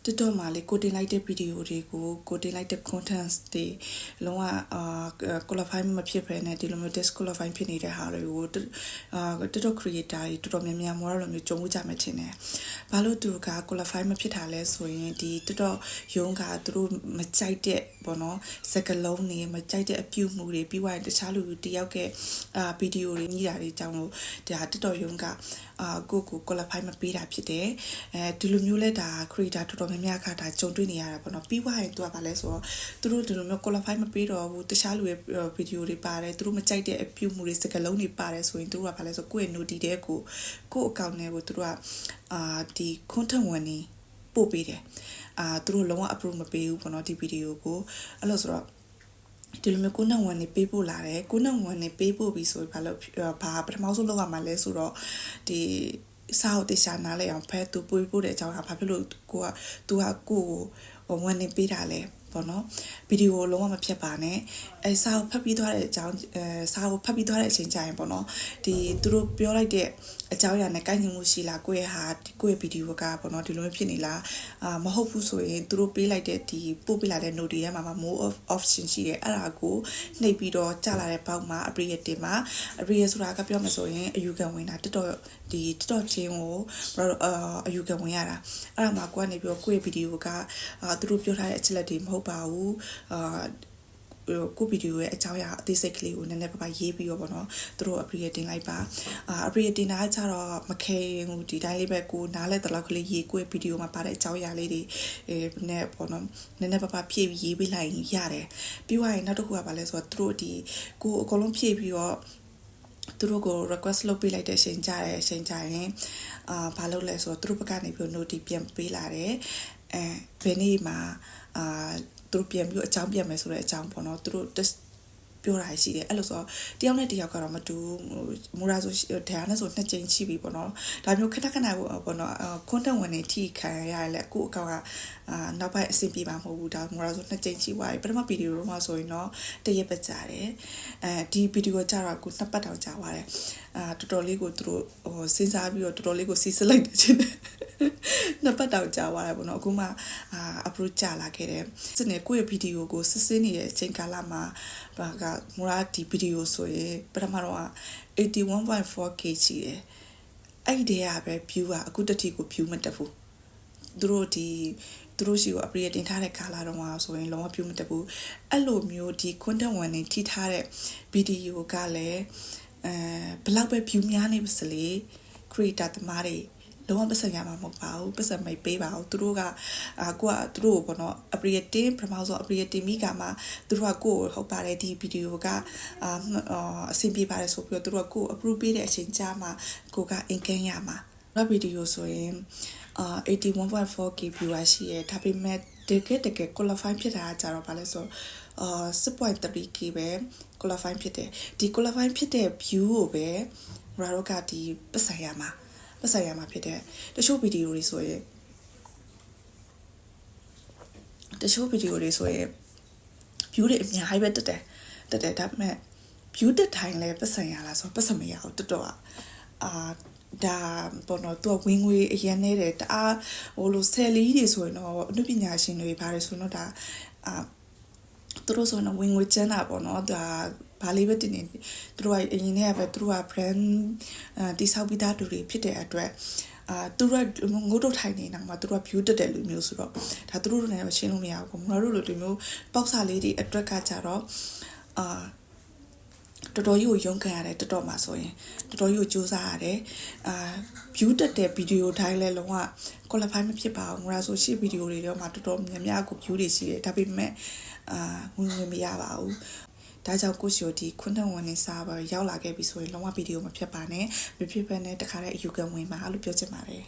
TikTok မှာလေကိုတင်လိုက်တဲ့ဗီဒီယိုတွေကိုကိုတင်လိုက်တဲ့ contents တွေလုံးဝqualify မဖြစ်ဘဲနဲ့ဒီလိုမျိုး disqualify ဖြစ်နေတဲ့ဟာတွေကိုTikTok creator တွေတော်တော်များများလိုမျိုးကြုံမှုကြမယ်ထင်တယ်။ဘာလို့သူက qualify မဖြစ်တာလဲဆိုရင်ဒီ TikTok ရုံးကသူတို့မကြိုက်တဲ့ပေါ့နော်စကားလုံးတွေမကြိုက်တဲ့အပြုမှုတွေပြီးသွားရင်တခြားလူတယောက်ကဗီဒီယိုတွေကြီးတာတွေကြောင့်လို့ဒါ TikTok ရုံးကကို qualify မပေးတာဖြစ်တယ်။ဒီလိုမျိုးလဲဒါ creator တော်တော်များများကဒါကြုံတွေ့နေရတာပေါ့နော်ပြီးသွားရင်သူကဘာလဲဆိုတော့သူတို့ဒီလိုမျိုး qualify မပေးတော့ဘူးတခြားလူရဲ့ဗီဒီယိုတွေပါတယ်သူတို့မကြိုက်တဲ့အပြုမှုတွေစကားလုံးတွေပါတယ်ဆိုရင်သူတို့ကဘာလဲဆိုကိုယ့်ရဲ့ note တဲ့ကိုအကောင့်နဲ့ကိုသူတို့ကဒီ content ဝင်နေပို့ပေးတယ်သူတို့လုံးဝ approve မပေးဘူးပေါ့နော်ဒီဗီဒီယိုကိုအဲ့လိုဆိုတော့ဒီလိုမျိုးကိုနဲ့ဝန်နေပေးဖို့လာတယ်ကိုနဲ့ဝန်နေပေးဖို့ပြီးဆိုဘာလို့ဘာပထမဆုံးလောက်ရမှာလဲဆိုတော့ဒီစာအုပ်တေချာနားလဲအောင်ဖဲသူပို့ဖို့တဲ့အကြောင်းကဘာဖြစ်လို့ကိုကသူကကိုဝန်နေပေးတာလဲပေါ့နော်ဗီဒီယိုလုံးဝမဖြတ်ပါနဲ့စာအုပ်ဖတ်ပြီးသွားတဲ့အကြောင်းစာအုပ်ဖတ်ပြီးသွားတဲ့အချိန်ကျရင်ပေါ့နော်ဒီသူတို့ပြောလိုက်တဲ့အကြောင်းအရာနဲ့ကိုက်ညီမှုရှိလားကိုယ့်ရဲ့ဗီဒီယိုကပေါ့နော်ဒီလိုမျိုးဖြစ်နေလားမဟုတ်ဘူးဆိုရင်သူတို့ပေးလိုက်တဲ့ဒီပို့ပေးလာတဲ့ note တွေထဲမှာ more option ရှိတယ်အဲ့ဒါကိုနှိပ်ပြီးတော့ကြာလာတဲ့ပေါက်မှာ appear တင်မှာ appear ဆိုတာကပြောမှဆိုရင်အယူခံဝင်တာ TikTok ချင်းကိုအယူခံဝင်ရတာအဲ့ဒါမှာကိုကနေပြီးတော့ကိုယ့်ရဲ့ဗီဒီယိုကသူတို့ပြောထားတဲ့အချက်လက်တွေမဟုတ်ပါဘူးကိုဗီဒီယိုရဲ့အကြောင်းအရာအသေးစိတ်ကလေးကိုနည်းနည်းပါးပါးရေးပြီးတော့ပေါ့နော်သူတို့ appear တင်လိုက်ပါappear တင်တာကျတော့မခဲဘူးဒီတိုင်းလေးပဲကိုနားလဲတလောက်ကလေးရေးကိုဗီဒီယိုမှာပါတဲ့အကြောင်းအရာလေးတွေနဲ့ပေါ့နော်နည်းနည်းပါးပါးဖြည့်ပြီးရေးပေးလိုက်ရင်ရတယ်ပြီးသွားရင်နောက်တစ်ခုကဘာလဲဆိုတော့သူတို့ဒီကိုအကုန်လုံးဖြည့်ပြီးတော့သူတို့ကို request လုပ်ပေးလိုက်တဲ့အချိန်ကြရင်ဘာလုပ်လဲဆိုတော့သူတို့ဘက်ကနေပြီး note ပြန်ပေးလာတယ်ဘယ်နေ့မှာသူတို့ပြန်ပြီးအကြောင်းပြန်မယ်ဆိုတဲ့အကြောင်းပေါ့နော်သူတို့ပြောတာရှိတယ်အဲ့လိုဆိုတော့တယောက်နဲ့တယောက်ကတော့မတူမူရာဆိုဒါနဲ့ဆိုနှစ်ကြိမ်ရှိပြီပေါ့နော်ဒါမျိုးခဏပေါ့နော်content ဝင်နေထိခံရတယ်လေကိုအကောင့်ကနောက်ပိုင်းအဆင်ပြေမှာမဟုတ်ဘူးဒါမူရာဆိုနှစ်ကြိမ်ရှိသွားပြီပထမဗီဒီယိုတော့မှဆိုရင်တော့တရက်ပဲကြာတယ်ဒီဗီဒီယိုကြာတော့ကိုနှစ်ပတ်တောင်ကြာသွားတယ်တော်တော်လေးကိုသူတို့စဉ်းစားပြီးတော့တော်တော်လေးကိုစီးစလိုက်တယ်ချင်းနှစ်ပတ်တောင်ကြာသွားတယ်ပေါ့နော်အခုမှ approach ကြာလာခဲ့တယ်စနေကိုရဲ့ဗီဒီယိုကိုစစ်စစ်နေတဲ့အချိန်ကာလမှာဘာကမူရာဒီဗီဒီယိုဆိုရင်ပထမတော့ 81.4k ရှိတယ်အဲ့ဒီတည်းကပဲ view ကအခုတတိကို view မတက်ဘူးသူတို့ရှိကို appear တင်ထားတဲ့ကာလာတော့ဆိုရင်လုံးဝ view မတက်ဘူးအဲ့လိုမျိုးဒီ content ဝင်နေထိထားတဲ့ဗီဒီယိုကလည်းဘလောက်ပဲ view များနေပါစလေ creator သမားတွေလုံးဝပတ်စံရမှာမဟုတ်ပါဘူးပတ်စံမိတ်ပေးပါဘူးသူတို့ကကိုကသူတို့ပေါ့နော် appear တင်ပထမဆုံး appear တင်မိကမှသူတို့ကကိုဟုတ်ပါတယ်ဒီဗီဒီယိုကအဆင်ပြေပါတယ်ဆိုပြီးတော့သူတို့ကကို approve ပေးတဲ့အချိန်ကြာမှကိုက income ရမှာဗီဒီယိုဆိုရင်81.4k viewer ရှိရဒါပေမဲ့တကယ် qualify ဖြစ်တာကြတော့ဗာလဲဆို6.3k ပဲ qualify ဖြစ်တယ်ဒီ qualify ဖြစ်တဲ့ view ကိုပဲရာတော့ကဒီပတ်စံရမှာဖြစ်တဲ့တချို့ဗီဒီယိုတွေဆိုရင်view တွေအများကြီးပဲတက်တယ်ဒါပေမဲ့ view တက်တိုင်းလဲပတ်စံရလားဆိုပတ်စံမရဘူးတော်တော်ဒါပေါ်တော့သူကဝင်ငွေအရင်နေတယ်တအားလို့ဆယ်လီတွေဆိုရင်တော့အနုပညာရှင်တွေပါတယ်ဆိုတော့ဒါသူတို့ဆိုတော့ဝင်ငွေကျန်းတာပေါ့နော်ဒါဘာလေးပဲတင်နေသူတို့ကအရင်ကပဲသူတို့က brand တိဆောက်ပြီးသားတူတွေဖြစ်တဲ့အတွက်သူတို့ငုတ်တုတ်ထိုင်နေတာမှာသူတို့က view တက်တယ်လူမျိုးဆိုတော့ဒါသူတို့လည်းရှင်းလို့မရဘူးပေါ့ငါတို့လိုလူမျိုးပေါက်စာလေးတွေအတွက်ကကြတော့တော်တော်ကြီးကိုရုန်းကန်ရတယ်တော်မှာဆိုရင်တော်တော်ကြီးကိုစူးစမ်းရတယ်view တက်တဲ့ဗီဒီယိုတိုင်းလဲလုံးဝ qualify မဖြစ်ပါဘူးငါဆိုရှေ့ဗီဒီယိုတွေတော့မှတော်တော်များကို view တွေရှိတယ်ဒါပေမဲ့ဝင်မရပါဘူးဒါကြောင့်ကိုရှိုဒီcontent ဝင်နေစားပါရောက်လာခဲ့ပြီဆိုရင်လုံးဝဗီဒီယိုမဖြစ်ပါနဲ့မဖြစ်ဘဲနဲ့တခါတည်းအယူခံဝင်ပါလို့ပြောချင်ပါတယ်